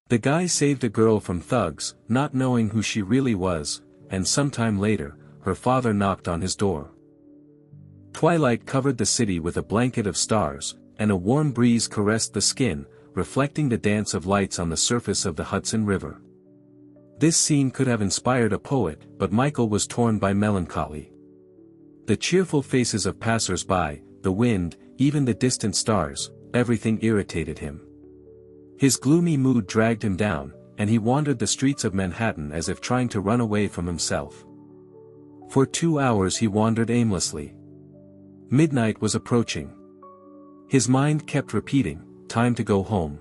The guy saved a girl from thugs, not knowing who she really was, and sometime later, her father knocked on his door. Twilight covered the city with a blanket of stars, and a warm breeze caressed the skin, reflecting the dance of lights on the surface of the Hudson River. This scene could have inspired a poet, but Michael was torn by melancholy. The cheerful faces of passers-by, the wind, even the distant stars, everything irritated him. His gloomy mood dragged him down, and he wandered the streets of Manhattan as if trying to run away from himself. For 2 hours he wandered aimlessly. Midnight was approaching. His mind kept repeating, "Time to go home."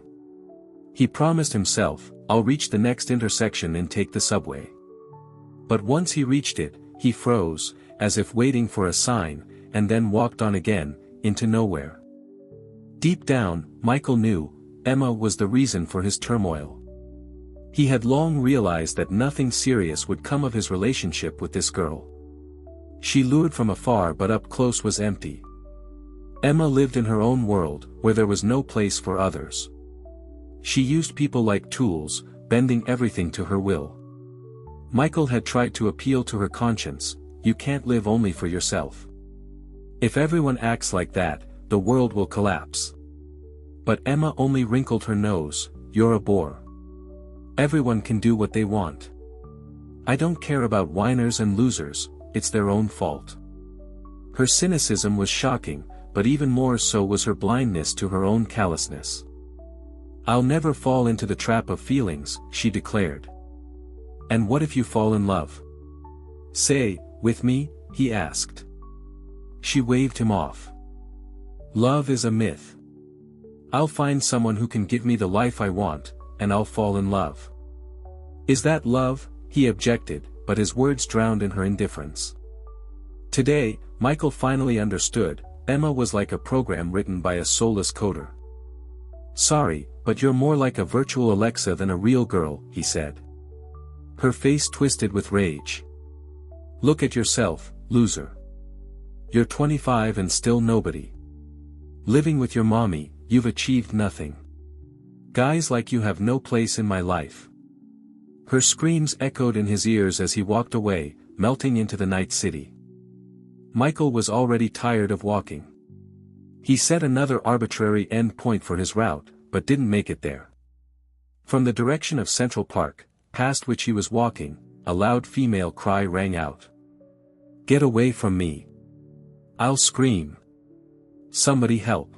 He promised himself, "I'll reach the next intersection and take the subway." But once he reached it, he froze, as if waiting for a sign, and then walked on again, into nowhere. Deep down, Michael knew, Emma was the reason for his turmoil. He had long realized that nothing serious would come of his relationship with this girl. She lured from afar but up close was empty. Emma lived in her own world, where there was no place for others. She used people like tools, bending everything to her will. Michael had tried to appeal to her conscience, "You can't live only for yourself. If everyone acts like that, the world will collapse." But Emma only wrinkled her nose, "You're a bore. Everyone can do what they want. I don't care about whiners and losers, it's their own fault." Her cynicism was shocking, but even more so was her blindness to her own callousness. "I'll never fall into the trap of feelings," she declared. "And what if you fall in love?" "Say, with me?" he asked. She waved him off. "Love is a myth. I'll find someone who can give me the life I want, and I'll fall in love." "Is that love?" he objected, but his words drowned in her indifference. Today, Michael finally understood, Emma was like a program written by a soulless coder. "Sorry, but you're more like a virtual Alexa than a real girl," he said. Her face twisted with rage. "Look at yourself, loser. You're 25 and still nobody. Living with your mommy, you've achieved nothing. Guys like you have no place in my life." Her screams echoed in his ears as he walked away, melting into the night city. Michael was already tired of walking. He set another arbitrary end point for his route, but didn't make it there. From the direction of Central Park, past which he was walking, a loud female cry rang out. "Get away from me. I'll scream. Somebody help."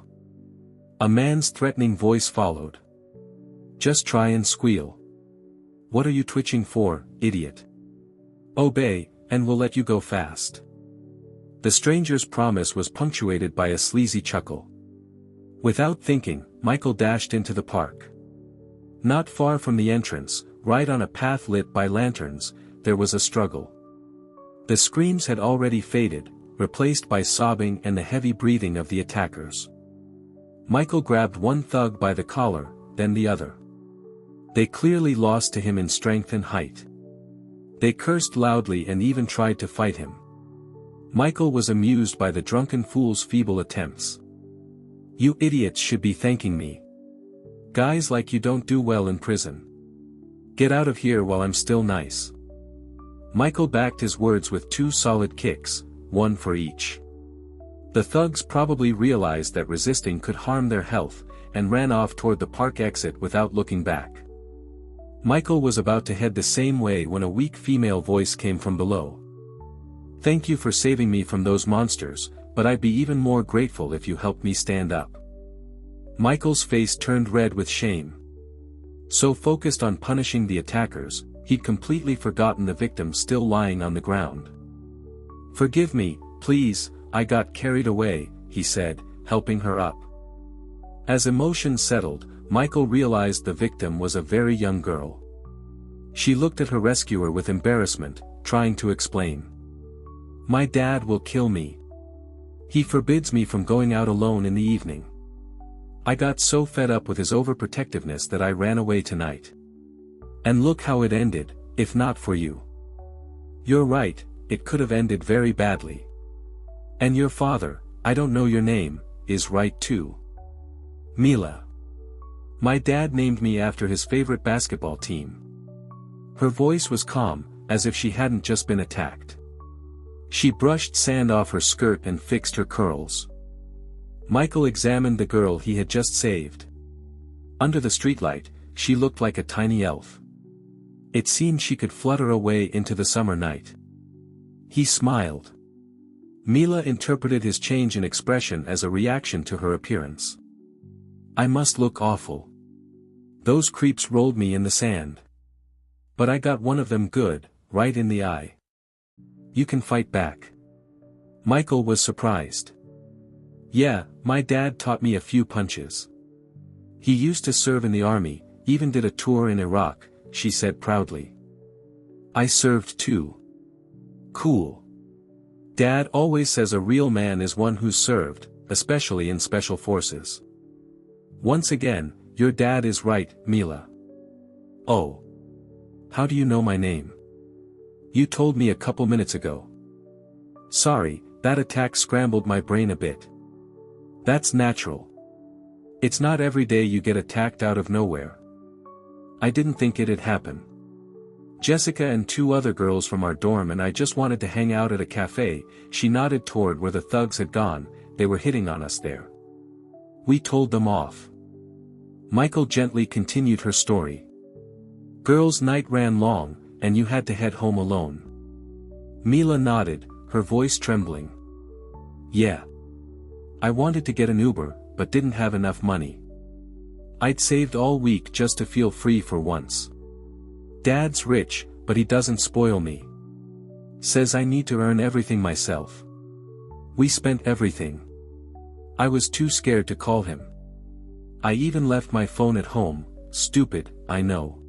A man's threatening voice followed. "Just try and squeal. What are you twitching for, idiot? Obey, and we'll let you go fast." The stranger's promise was punctuated by a sleazy chuckle. Without thinking, Michael dashed into the park. Not far from the entrance, right on a path lit by lanterns, there was a struggle. The screams had already faded, replaced by sobbing and the heavy breathing of the attackers. Michael grabbed one thug by the collar, then the other. They clearly lost to him in strength and height. They cursed loudly and even tried to fight him. Michael was amused by the drunken fool's feeble attempts. "You idiots should be thanking me. Guys like you don't do well in prison. Get out of here while I'm still nice." Michael backed his words with 2 solid kicks, one for each. The thugs probably realized that resisting could harm their health, and ran off toward the park exit without looking back. Michael was about to head the same way when a weak female voice came from below. "Thank you for saving me from those monsters, but I'd be even more grateful if you helped me stand up." Michael's face turned red with shame. So focused on punishing the attackers, he'd completely forgotten the victim still lying on the ground. "Forgive me, please, I got carried away," he said, helping her up. As emotions settled, Michael realized the victim was a very young girl. She looked at her rescuer with embarrassment, trying to explain. "My dad will kill me. He forbids me from going out alone in the evening. I got so fed up with his overprotectiveness that I ran away tonight. And look how it ended, if not for you." "You're right, it could have ended very badly. And your father, I don't know your name, is right too. Mila." My dad named me after his favorite basketball team. Her voice was calm, as if she hadn't just been attacked. She brushed sand off her skirt and fixed her curls. Michael examined the girl he had just saved. Under the streetlight, she looked like a tiny elf. It seemed she could flutter away into the summer night. He smiled. Mila interpreted his change in expression as a reaction to her appearance. I must look awful. Those creeps rolled me in the sand. But I got one of them good, right in the eye. You can fight back. Michael was surprised. Yeah, my dad taught me a few punches. He used to serve in the army, even did a tour in Iraq, she said proudly. I served too. Cool. Dad always says a real man is one who's served, especially in special forces. Once again, your dad is right, Mila. Oh. How do you know my name? You told me a couple minutes ago. Sorry, that attack scrambled my brain a bit. That's natural. It's not every day you get attacked out of nowhere. I didn't think it'd happen. Jessica and 2 other girls from our dorm and I just wanted to hang out at a cafe. She nodded toward where the thugs had gone. They were hitting on us there. We told them off. Michael gently continued her story. Girls' night ran long, and you had to head home alone. Mila nodded, her voice trembling. Yeah. I wanted to get an Uber, but didn't have enough money. I'd saved all week just to feel free for once. Dad's rich, but he doesn't spoil me. Says I need to earn everything myself. We spent everything. I was too scared to call him. I even left my phone at home. Stupid, I know.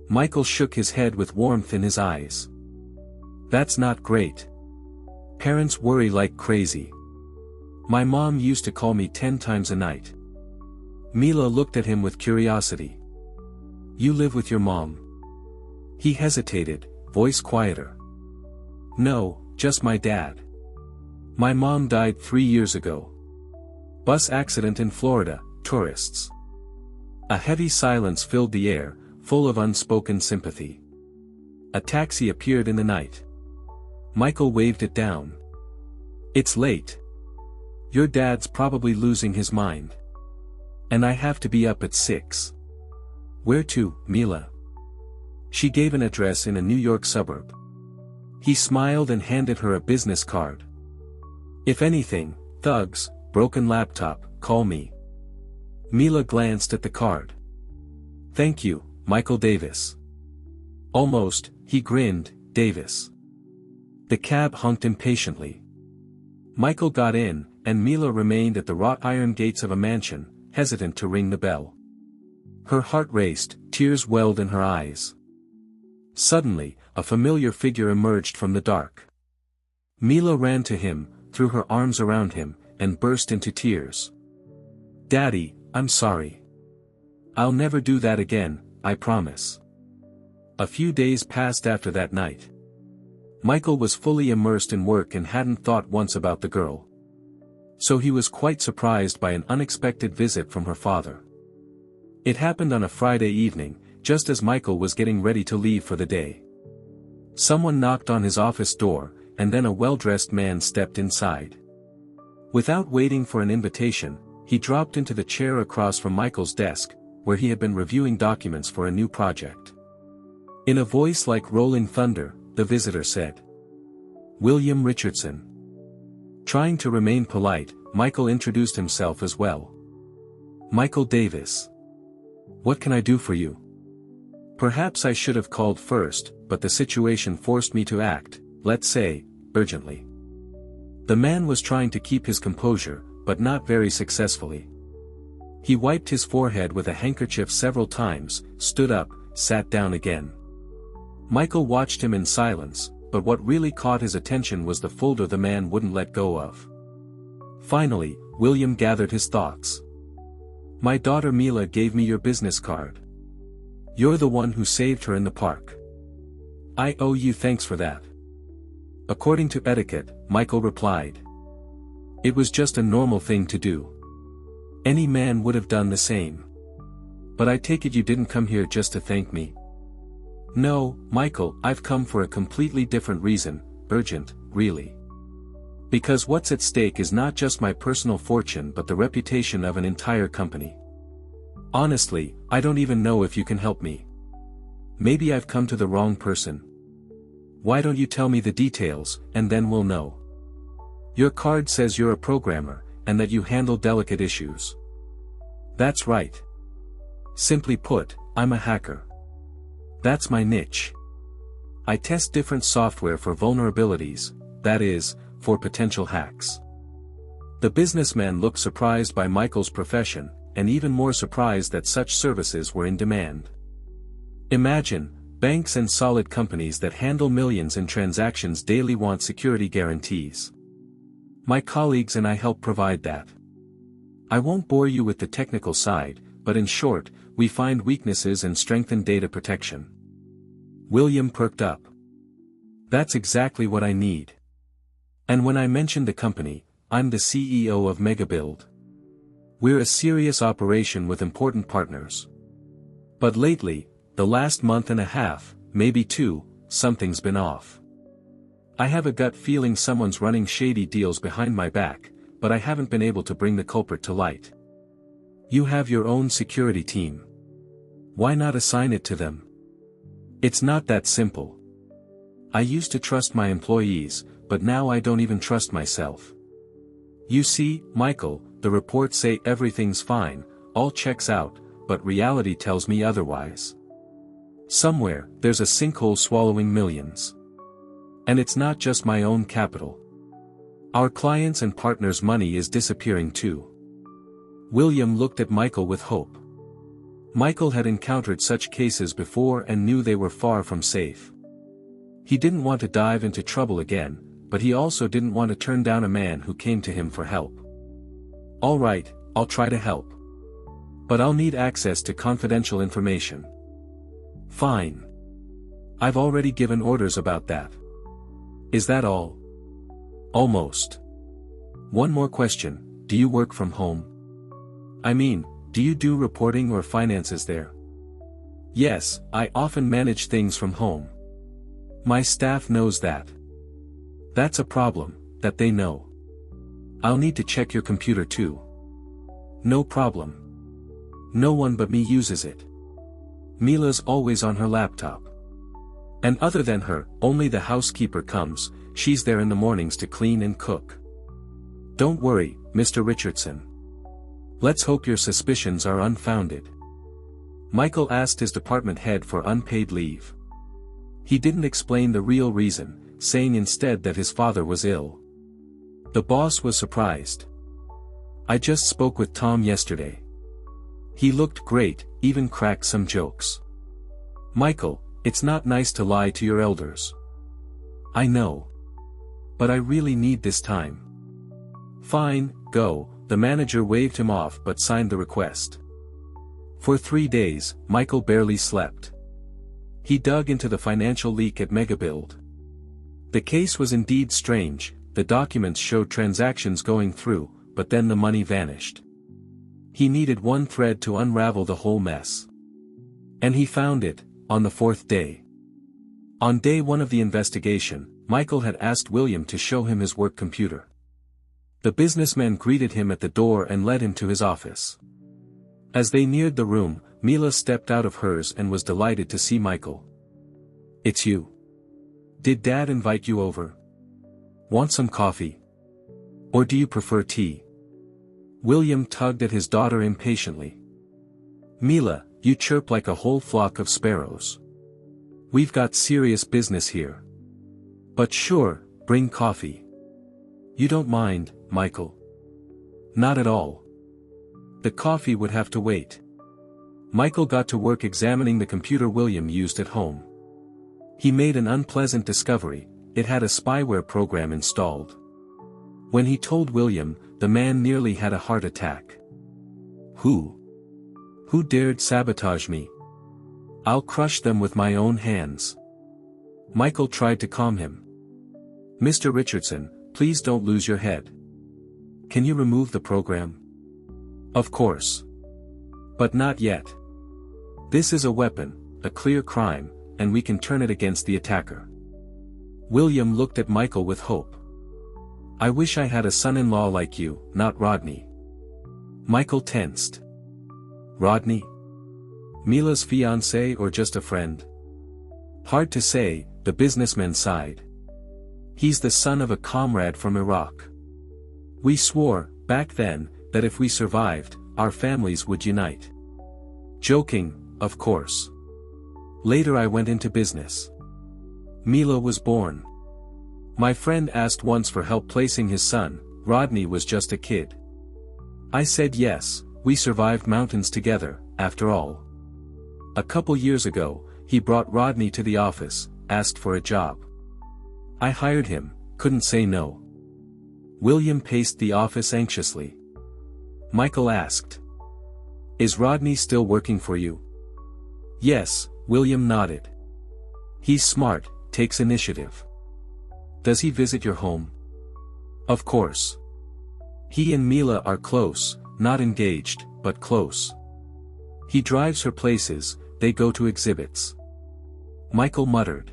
Michael shook his head with warmth in his eyes. That's not great. Parents worry like crazy. My mom used to call me 10 times a night. Mila looked at him with curiosity. You live with your mom? He hesitated, voice quieter. No, just my dad. My mom died 3 years ago. Bus accident in Florida, tourists. A heavy silence filled the air, full of unspoken sympathy. A taxi appeared in the night. Michael waved it down. It's late. Your dad's probably losing his mind. And I have to be up at 6. Where to, Mila? She gave an address in a New York suburb. He smiled and handed her a business card. If anything, thugs, broken laptop, call me. Mila glanced at the card. Thank you, Michael Davis. Almost, he grinned, Davis. The cab honked impatiently. Michael got in, and Mila remained at the wrought iron gates of a mansion, hesitant to ring the bell. Her heart raced, tears welled in her eyes. Suddenly, a familiar figure emerged from the dark. Mila ran to him, threw her arms around him, and burst into tears. Daddy, I'm sorry. I'll never do that again, I promise. A few days passed after that night. Michael was fully immersed in work and hadn't thought once about the girl. So he was quite surprised by an unexpected visit from her father. It happened on a Friday evening, just as Michael was getting ready to leave for the day. Someone knocked on his office door, and then a well-dressed man stepped inside. Without waiting for an invitation, he dropped into the chair across from Michael's desk, where he had been reviewing documents for a new project. In a voice like rolling thunder, the visitor said, William Richardson. Trying to remain polite, Michael introduced himself as well. Michael Davis. What can I do for you? Perhaps I should have called first, but the situation forced me to act, let's say, urgently. The man was trying to keep his composure, but not very successfully. He wiped his forehead with a handkerchief several times, stood up, sat down again. Michael watched him in silence, but what really caught his attention was the folder the man wouldn't let go of. Finally, William gathered his thoughts. My daughter Mila gave me your business card. You're the one who saved her in the park. I owe you thanks for that. According to etiquette, Michael replied. It was just a normal thing to do. Any man would have done the same. But I take it you didn't come here just to thank me. No, Michael, I've come for a completely different reason, urgent, really. Because what's at stake is not just my personal fortune but the reputation of an entire company. Honestly, I don't even know if you can help me. Maybe I've come to the wrong person. Why don't you tell me the details, and then we'll know. Your card says you're a programmer, and that you handle delicate issues. That's right. Simply put, I'm a hacker. That's my niche. I test different software for vulnerabilities, that is, for potential hacks. The businessman looked surprised by Michael's profession, and even more surprised that such services were in demand. Imagine, banks and solid companies that handle millions in transactions daily want security guarantees. My colleagues and I help provide that. I won't bore you with the technical side, but in short, we find weaknesses and strengthen data protection. William perked up. That's exactly what I need. And when I mentioned the company, I'm the CEO of Megabuild. We're a serious operation with important partners. But lately, the last month and a half, maybe two, something's been off. I have a gut feeling someone's running shady deals behind my back, but I haven't been able to bring the culprit to light. You have your own security team. Why not assign it to them? It's not that simple. I used to trust my employees, but now I don't even trust myself. You see, Michael, the reports say everything's fine, all checks out, but reality tells me otherwise. Somewhere, there's a sinkhole swallowing millions. And it's not just my own capital. Our clients' and partners' money is disappearing too. William looked at Michael with hope. Michael had encountered such cases before and knew they were far from safe. He didn't want to dive into trouble again, but he also didn't want to turn down a man who came to him for help. All right, I'll try to help. But I'll need access to confidential information. Fine. I've already given orders about that. Is that all? Almost. One more question, do you work from home? I mean, do you do reporting or finances there? Yes, I often manage things from home. My staff knows that. That's a problem, that they know. I'll need to check your computer too. No problem. No one but me uses it. Mila's always on her laptop. And other than her, only the housekeeper comes, she's there in the mornings to clean and cook. Don't worry, Mr. Richardson. Let's hope your suspicions are unfounded. Michael asked his department head for unpaid leave. He didn't explain the real reason, saying instead that his father was ill. The boss was surprised. I just spoke with Tom yesterday. He looked great, even cracked some jokes. Michael, it's not nice to lie to your elders. I know. But I really need this time. Fine, go, the manager waved him off but signed the request. For 3 days, Michael barely slept. He dug into the financial leak at Megabuild. The case was indeed strange, the documents showed transactions going through, but then the money vanished. He needed one thread to unravel the whole mess. And he found it, on the 4th day. On day 1 of the investigation, Michael had asked William to show him his work computer. The businessman greeted him at the door and led him to his office. As they neared the room, Mila stepped out of hers and was delighted to see Michael. It's you. Did Dad invite you over? Want some coffee? Or do you prefer tea? William tugged at his daughter impatiently. Mila, you chirp like a whole flock of sparrows. We've got serious business here. But sure, bring coffee. You don't mind, Michael? Not at all. The coffee would have to wait. Michael got to work examining the computer William used at home. He made an unpleasant discovery, it had a spyware program installed. When he told William, the man nearly had a heart attack. Who dared sabotage me? I'll crush them with my own hands. Michael tried to calm him. Mr. Richardson, please don't lose your head. Can you remove the program? Of course. But not yet. This is a weapon, a clear crime, and we can turn it against the attacker. William looked at Michael with hope. I wish I had a son-in-law like you, not Rodney. Michael tensed. Rodney? Mila's fiancé or just a friend? Hard to say, the businessman sighed. He's the son of a comrade from Iraq. We swore, back then, that if we survived, our families would unite. Joking, of course. Later I went into business. Mila was born. My friend asked once for help placing his son. Rodney was just a kid. I said yes, we survived mountains together, after all. A couple years ago, he brought Rodney to the office, asked for a job. I hired him, couldn't say no. William paced the office anxiously. Michael asked. Is Rodney still working for you? Yes, William nodded. He's smart, takes initiative. Does he visit your home? Of course. He and Mila are close, not engaged, but close. He drives her places, they go to exhibits. Michael muttered.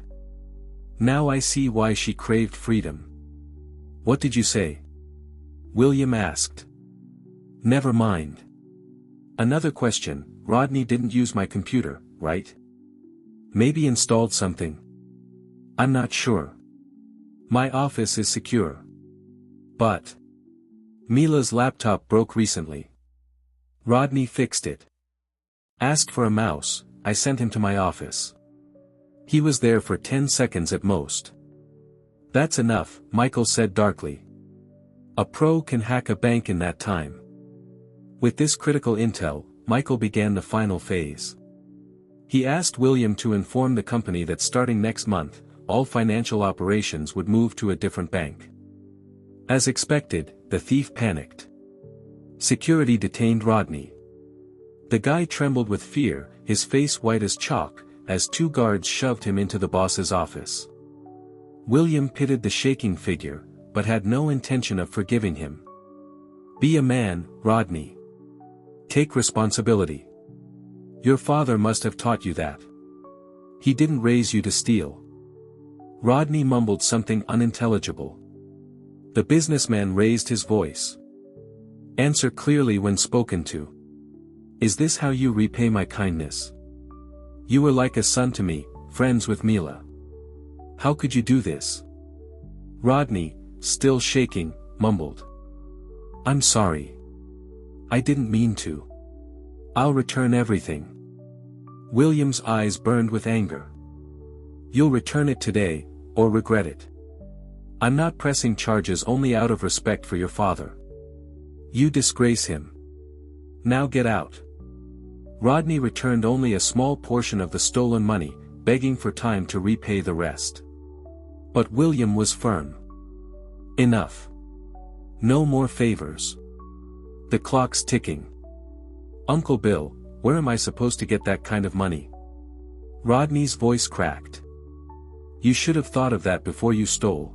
Now I see why she craved freedom. What did you say? William asked. Never mind. Another question, Rodney didn't use my computer, right? Maybe installed something. I'm not sure. My office is secure. But Mila's laptop broke recently. Rodney fixed it. Asked for a mouse, I sent him to my office. He was there for 10 seconds at most. That's enough, Michael said darkly. A pro can hack a bank in that time. With this critical intel, Michael began the final phase. He asked William to inform the company that starting next month, all financial operations would move to a different bank. As expected, the thief panicked. Security detained Rodney. The guy trembled with fear, his face white as chalk, as two guards shoved him into the boss's office. William pitied the shaking figure, but had no intention of forgiving him. Be a man, Rodney. Take responsibility. Your father must have taught you that. He didn't raise you to steal. Rodney mumbled something unintelligible. The businessman raised his voice. Answer clearly when spoken to. Is this how you repay my kindness? You were like a son to me, friends with Mila. How could you do this? Rodney, still shaking, mumbled. I'm sorry. I didn't mean to. I'll return everything. William's eyes burned with anger. You'll return it today, or regret it. I'm not pressing charges only out of respect for your father. You disgrace him. Now get out. Rodney returned only a small portion of the stolen money, begging for time to repay the rest. But William was firm. Enough. No more favors. The clock's ticking. Uncle Bill, where am I supposed to get that kind of money? Rodney's voice cracked. You should have thought of that before you stole.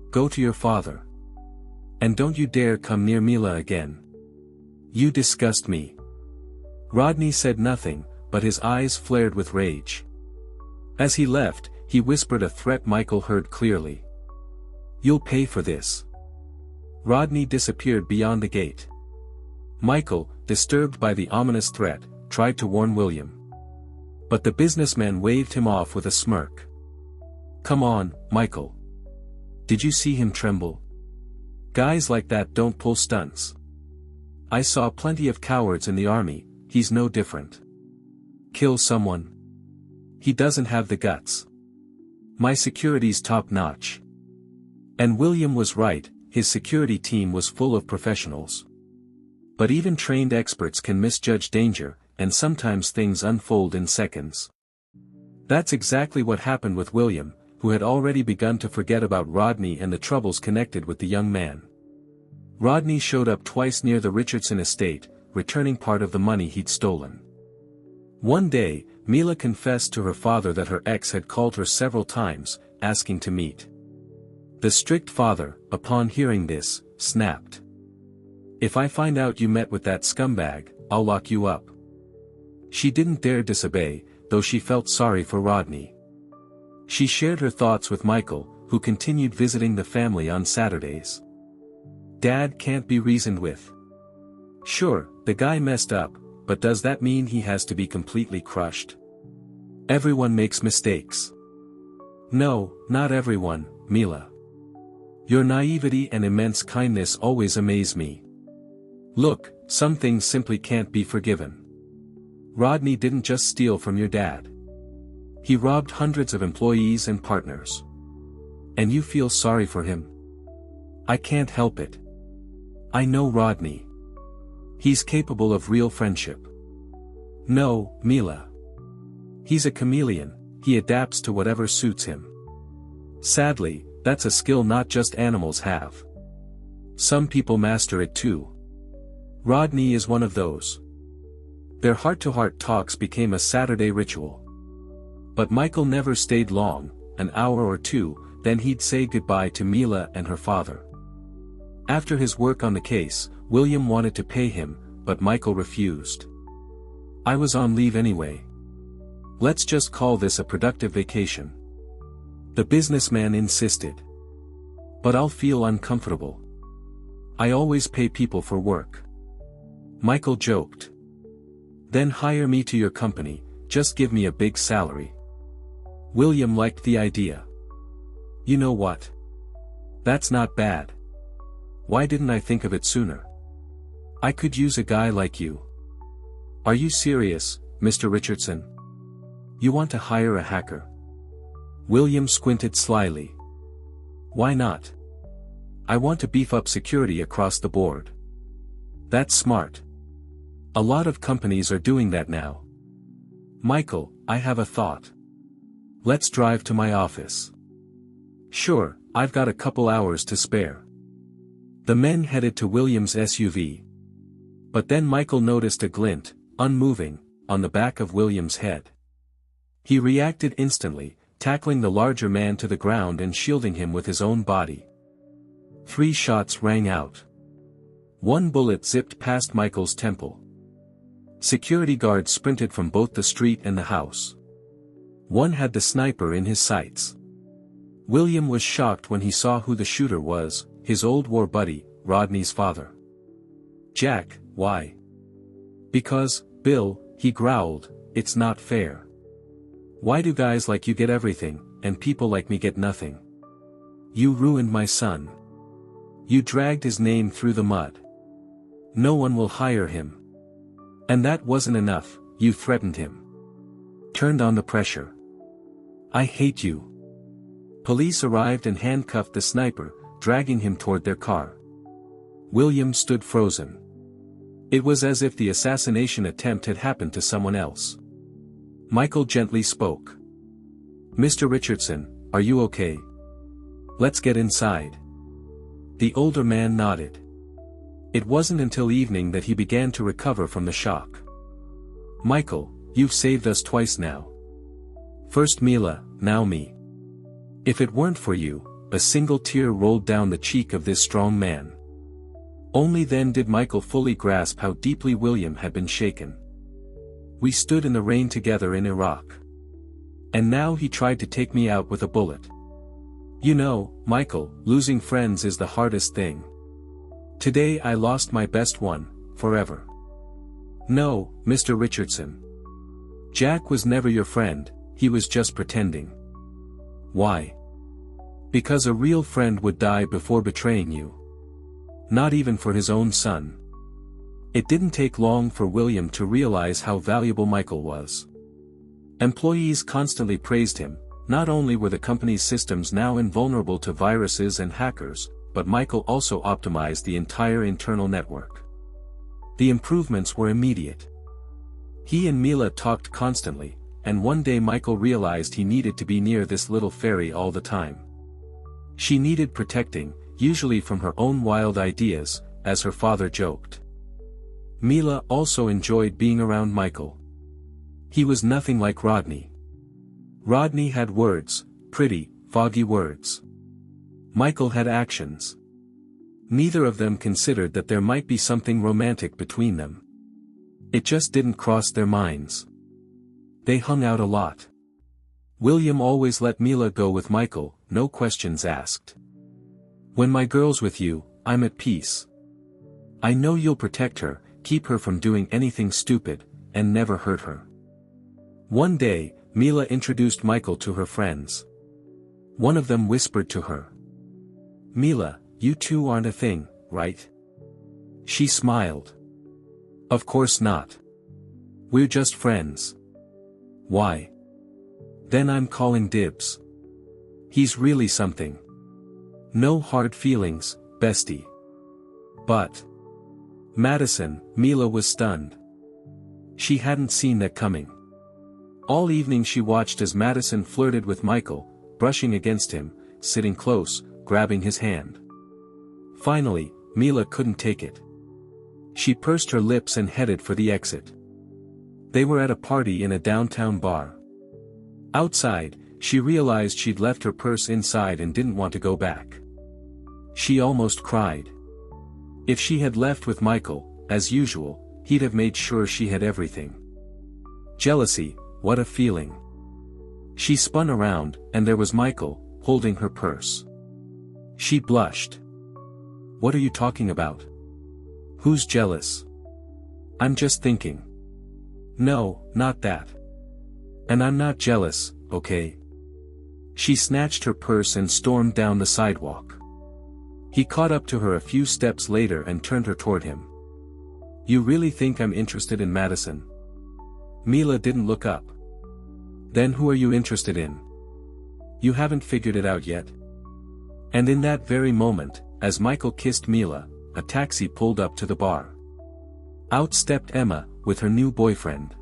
Go to your father. And don't you dare come near Mila again. You disgust me. Rodney said nothing, but his eyes flared with rage. As he left, he whispered a threat Michael heard clearly. You'll pay for this. Rodney disappeared beyond the gate. Michael, disturbed by the ominous threat, tried to warn William. But the businessman waved him off with a smirk. Come on, Michael. Did you see him tremble? Guys like that don't pull stunts. I saw plenty of cowards in the army, he's no different. Kill someone. He doesn't have the guts. My security's top-notch. And William was right, his security team was full of professionals. But even trained experts can misjudge danger, and sometimes things unfold in seconds. That's exactly what happened with William, who had already begun to forget about Rodney and the troubles connected with the young man. Rodney showed up twice near the Richardson estate, returning part of the money he'd stolen. One day, Mila confessed to her father that her ex had called her several times, asking to meet. The strict father, upon hearing this, snapped. If I find out you met with that scumbag, I'll lock you up. She didn't dare disobey, though she felt sorry for Rodney. She shared her thoughts with Michael, who continued visiting the family on Saturdays. Dad can't be reasoned with. Sure, the guy messed up, but does that mean he has to be completely crushed? Everyone makes mistakes. No, not everyone, Mila. Your naivety and immense kindness always amaze me. Look, some things simply can't be forgiven. Rodney didn't just steal from your dad. He robbed hundreds of employees and partners. And you feel sorry for him? I can't help it. I know Rodney. He's capable of real friendship. No, Mila. He's a chameleon, he adapts to whatever suits him. Sadly, that's a skill not just animals have. Some people master it too. Rodney is one of those. Their heart-to-heart talks became a Saturday ritual. But Michael never stayed long, an hour or two, then he'd say goodbye to Mila and her father. After his work on the case, William wanted to pay him, but Michael refused. I was on leave anyway. Let's just call this a productive vacation. The businessman insisted. But I'll feel uncomfortable. I always pay people for work. Michael joked. Then hire me to your company, just give me a big salary. William liked the idea. You know what? That's not bad. Why didn't I think of it sooner? I could use a guy like you. Are you serious, Mr. Richardson? You want to hire a hacker? William squinted slyly. Why not? I want to beef up security across the board. That's smart. A lot of companies are doing that now. Michael, I have a thought. Let's drive to my office. Sure, I've got a couple hours to spare. The men headed to William's SUV. But then Michael noticed a glint, unmoving, on the back of William's head. He reacted instantly, tackling the larger man to the ground and shielding him with his own body. 3 shots rang out. 1 bullet zipped past Michael's temple. Security guards sprinted from both the street and the house. One had the sniper in his sights. William was shocked when he saw who the shooter was, his old war buddy, Rodney's father. Jack, why? Because, Bill, he growled, it's not fair. Why do guys like you get everything, and people like me get nothing? You ruined my son. You dragged his name through the mud. No one will hire him. And that wasn't enough, you threatened him. Turned on the pressure. I hate you. Police arrived and handcuffed the sniper, dragging him toward their car. William stood frozen. It was as if the assassination attempt had happened to someone else. Michael gently spoke. Mr. Richardson, are you okay? Let's get inside. The older man nodded. It wasn't until evening that he began to recover from the shock. Michael, you've saved us twice now. First Mila, now me. If it weren't for you, a single tear rolled down the cheek of this strong man. Only then did Michael fully grasp how deeply William had been shaken. We stood in the rain together in Iraq. And now he tried to take me out with a bullet. You know, Michael, losing friends is the hardest thing. Today I lost my best one, forever. No, Mr. Richardson. Jack was never your friend, he was just pretending. Why? Because a real friend would die before betraying you. Not even for his own son. It didn't take long for William to realize how valuable Michael was. Employees constantly praised him. Not only were the company's systems now invulnerable to viruses and hackers, but Michael also optimized the entire internal network. The improvements were immediate. He and Mila talked constantly, and one day Michael realized he needed to be near this little fairy all the time. She needed protecting, usually from her own wild ideas, as her father joked. Mila also enjoyed being around Michael. He was nothing like Rodney. Rodney had words, pretty, foggy words. Michael had actions. Neither of them considered that there might be something romantic between them. It just didn't cross their minds. They hung out a lot. William always let Mila go with Michael, no questions asked. When my girl's with you, I'm at peace. I know you'll protect her, keep her from doing anything stupid, and never hurt her. One day, Mila introduced Michael to her friends. One of them whispered to her. Mila, you two aren't a thing, right? She smiled. Of course not. We're just friends. Why? Then I'm calling dibs. He's really something. No hard feelings, bestie. But. Madison, Mila was stunned. She hadn't seen that coming. All evening she watched as Madison flirted with Michael, brushing against him, sitting close, grabbing his hand. Finally, Mila couldn't take it. She pursed her lips and headed for the exit. They were at a party in a downtown bar. Outside, she realized she'd left her purse inside and didn't want to go back. She almost cried. If she had left with Michael, as usual, he'd have made sure she had everything. Jealousy, what a feeling. She spun around, and there was Michael, holding her purse. She blushed. What are you talking about? Who's jealous? I'm just thinking. No, not that. And I'm not jealous, okay? She snatched her purse and stormed down the sidewalk. He caught up to her a few steps later and turned her toward him. You really think I'm interested in Madison? Mila didn't look up. Then who are you interested in? You haven't figured it out yet? And in that very moment, as Michael kissed Mila, a taxi pulled up to the bar. Out stepped Emma, with her new boyfriend.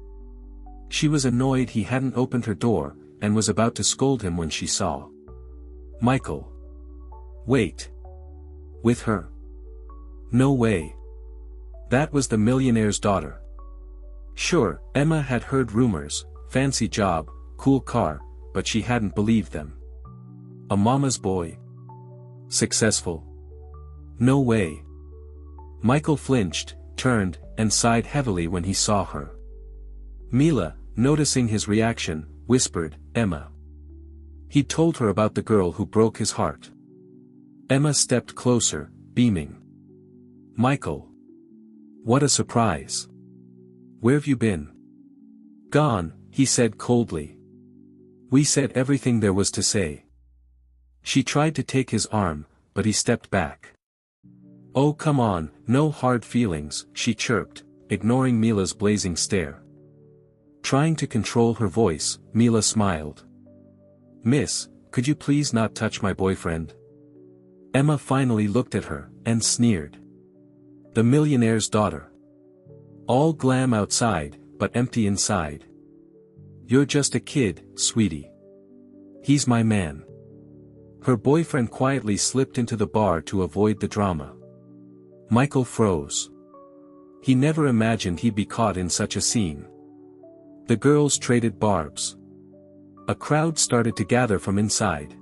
She was annoyed he hadn't opened her door, and was about to scold him when she saw Michael. Wait. With her? No way. That was the millionaire's daughter. Sure, Emma had heard rumors, fancy job, cool car, but she hadn't believed them. A mama's boy. Successful. No way. Michael flinched, turned, and sighed heavily when he saw her. Mila, noticing his reaction, whispered, Emma. He told her about the girl who broke his heart. Emma stepped closer, beaming. Michael. What a surprise. Where've you been? Gone, he said coldly. We said everything there was to say. She tried to take his arm, but he stepped back. Oh come on, no hard feelings, she chirped, ignoring Mila's blazing stare. Trying to control her voice, Mila smiled. Miss, could you please not touch my boyfriend? Emma finally looked at her, and sneered. The millionaire's daughter. All glam outside, but empty inside. You're just a kid, sweetie. He's my man. Her boyfriend quietly slipped into the bar to avoid the drama. Michael froze. He never imagined he'd be caught in such a scene. The girls traded barbs. A crowd started to gather from inside.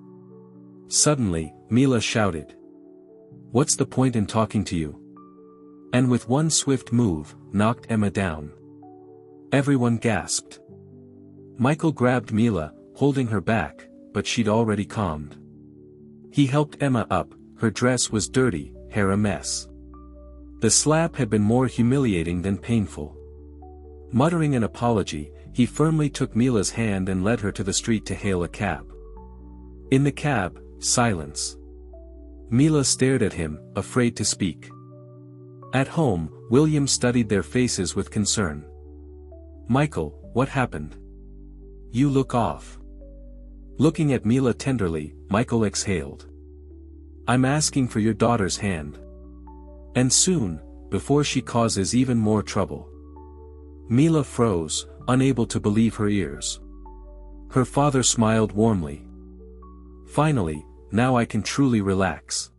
Suddenly, Mila shouted. What's the point in talking to you? And with one swift move, knocked Emma down. Everyone gasped. Michael grabbed Mila, holding her back, but she'd already calmed. He helped Emma up, her dress was dirty, hair a mess. The slap had been more humiliating than painful. Muttering an apology, he firmly took Mila's hand and led her to the street to hail a cab. In the cab, silence. Mila stared at him, afraid to speak. At home, William studied their faces with concern. Michael, what happened? You look off. Looking at Mila tenderly, Michael exhaled. I'm asking for your daughter's hand. And soon, before she causes even more trouble. Mila froze, unable to believe her ears. Her father smiled warmly. Finally, now I can truly relax.